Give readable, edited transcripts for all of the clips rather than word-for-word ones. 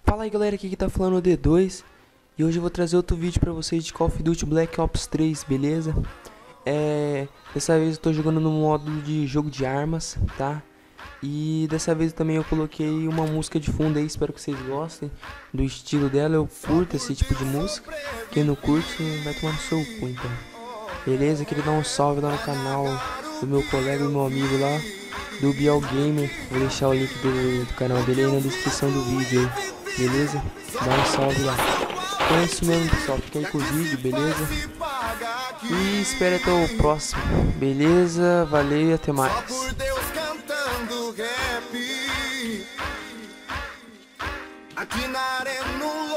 Fala aí galera, aqui que tá falando o D2 e hoje eu vou trazer outro vídeo pra vocês de Call of Duty Black Ops 3, beleza? Dessa vez eu tô jogando no modo de jogo de armas, tá? E dessa vez também eu coloquei uma música de fundo aí, espero que vocês gostem do estilo dela. Eu curto esse tipo de música, quem não curte vai tomar no seu cu então. Beleza? Queria dar um salve lá no canal do meu colega e meu amigo lá, do Biel Gamer. Vou deixar o link do canal dele aí na descrição do vídeo aí. Beleza? Dá um salve lá. Então é isso mesmo, pessoal. Fica aí com o vídeo, beleza? E espere até o próximo. Beleza? Valeu e até mais. Só por Deus cantando rap. Aqui na arena o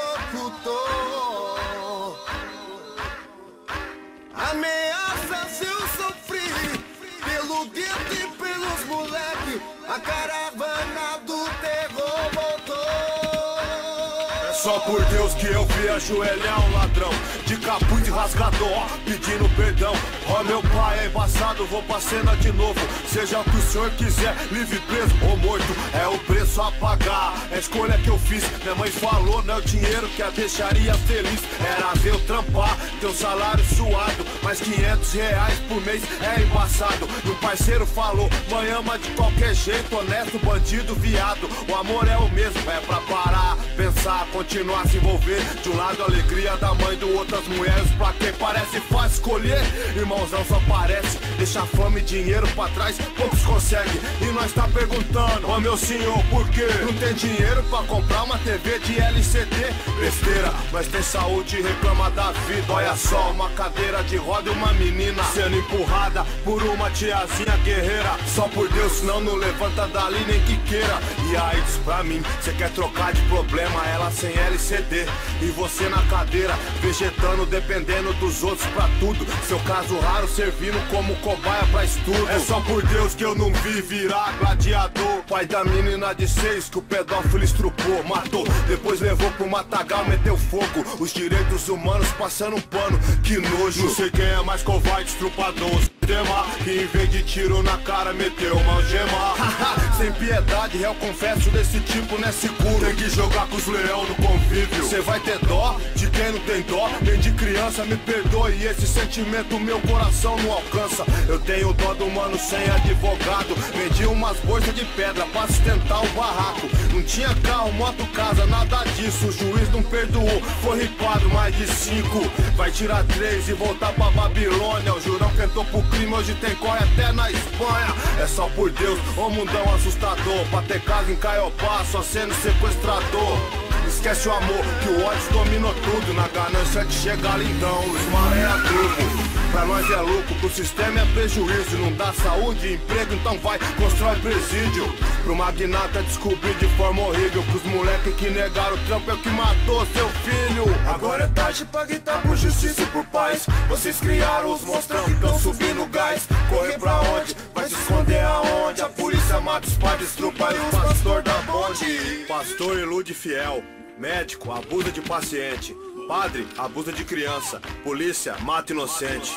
locutor. Ameaças eu sofri pelo gueto e pelos moleque. A caravana do terror voltou. Só por Deus que eu vi ajoelhar um ladrão de capuz e rasgador, pedindo perdão. Ó meu pai, é embaçado, vou pra cena de novo. Seja o que o senhor quiser, livre, preso ou morto, é o preço a pagar, é a escolha que eu fiz. Minha mãe falou, não é o dinheiro que a deixaria feliz, era ver eu trampar, teu salário suado, mas 500 reais por mês é embaçado. E o parceiro falou, mãe ama de qualquer jeito, honesto, bandido, viado. O amor é o mesmo, é pra parar, pensar, continuar a se envolver. De um lado a alegria da mãe, do outro as mulheres. Pra quem parece fácil escolher, irmãozão só parece. Deixa fama e dinheiro pra trás, poucos conseguem. E nós tá perguntando, ó meu senhor, por quê? Não tem dinheiro pra comprar uma TV de LCD? Besteira, mas tem saúde e reclama da vida. Olha só, uma cadeira de roda e uma menina sendo empurrada por uma tiazinha guerreira. Só por Deus, senão não levanta dali nem que queira. E aí diz pra mim, cê quer trocar de problema, ela sem LCD e você na cadeira, vegetando, dependendo dos outros pra tudo. Seu caso raro servindo como cobaia pra estudo. É só por Deus que eu não vi virar gladiador. Pai da menina de 6 que o pedófilo estrupou, matou, depois levou pro matagal, meteu fogo. Os direitos humanos passando um pano, que nojo. Não sei quem é mais covarde, estrupador, que em vez de tiro na cara meteu uma algema. Sem piedade, réu, confesso, desse tipo não é seguro. Tem que jogar com os leão no convívio. Cê vai ter dó de quem não tem dó, nem de criança, me perdoe. Esse sentimento meu coração não alcança. Eu tenho dó do mano sem advogado. Vendi umas bolsas de pedra pra sustentar o barraco. Não tinha carro, moto, casa, nada disso. O juiz não perdoou, foi ripado mais de 5. Vai tirar 3 e voltar pra Babilônia. O jurão que entrou pro crime, hoje tem corre até na Espanha. É só por Deus, ô mundão assustador. Pra ter casa em Caiopá, só sendo sequestrador. Esquece o amor, que o ódio dominou tudo. Na ganância de chegar lindão, os maré a tubo. Pra nós é lucro, pro sistema é prejuízo. Não dá saúde e emprego, então vai, constrói presídio. Pro magnata descobrir de forma horrível. Pros moleque que negaram o trampo é o que matou seu filho. Agora é tarde pra gritar por justiça e por paz. Vocês criaram os monstrão, então subindo gás. Correr pra onde? Vai se esconder aonde? A polícia mata os padres, trupa e os pastor da bonde. Pastor ilude fiel, médico abusa de paciente, padre abusa de criança, polícia mata inocente.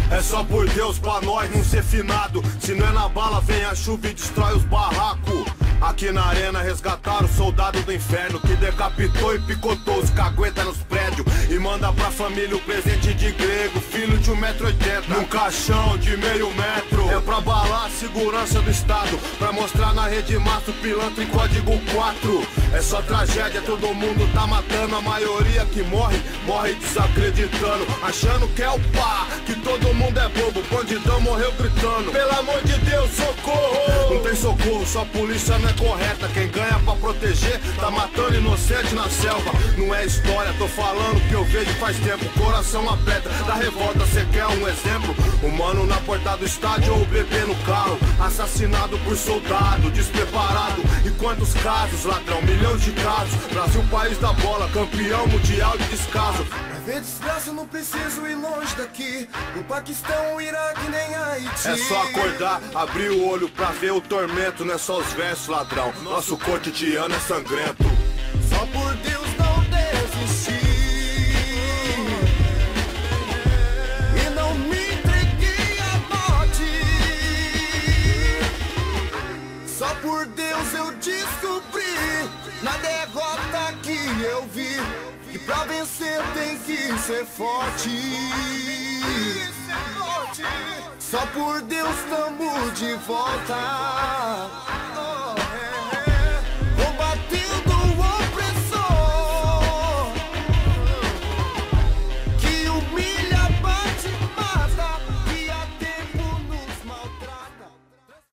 É só por Deus pra nós não ser finado. Se não é na bala, vem a chuva e destrói os barracos. Aqui na arena resgataram o soldado do inferno que decapitou e picotou os cagueta nos prédios. E manda pra família o presente de grego, filho de 1,80 m, num caixão de meio metro. É pra balar a segurança do estado, pra mostrar na rede massa o pilantra em código 4. É só tragédia, todo mundo tá matando. A maioria que morre, morre desacreditando, achando que é o pá, que todo mundo é bobo. Bandidão morreu gritando, pelo amor de Deus, socorro. Não tem socorro, só polícia não é correta. Quem ganha pra proteger, tá matando inocente na selva. Não é história, tô falando que eu vejo faz tempo. Coração aperta, da revolta, cê quer um exemplo? O mano na porta do estádio ou o bebê no carro, assassinado por soldado, despreparado. E quantos casos, ladrão, milhões de casos. Brasil, país da bola, campeão mundial de descaso. Pra ver desgraça não preciso ir longe daqui. O Paquistão, o Iraque, nem Haiti. É só acordar, abrir o olho pra ver o tormento. Não é só os versos, ladrão, nosso cotidiano é sangrento. Só por Deus não desisti e não me entreguei à morte. Só por por Deus eu descobri, na derrota que eu vi, que pra vencer tem que ser forte. Só por Deus tamo de volta.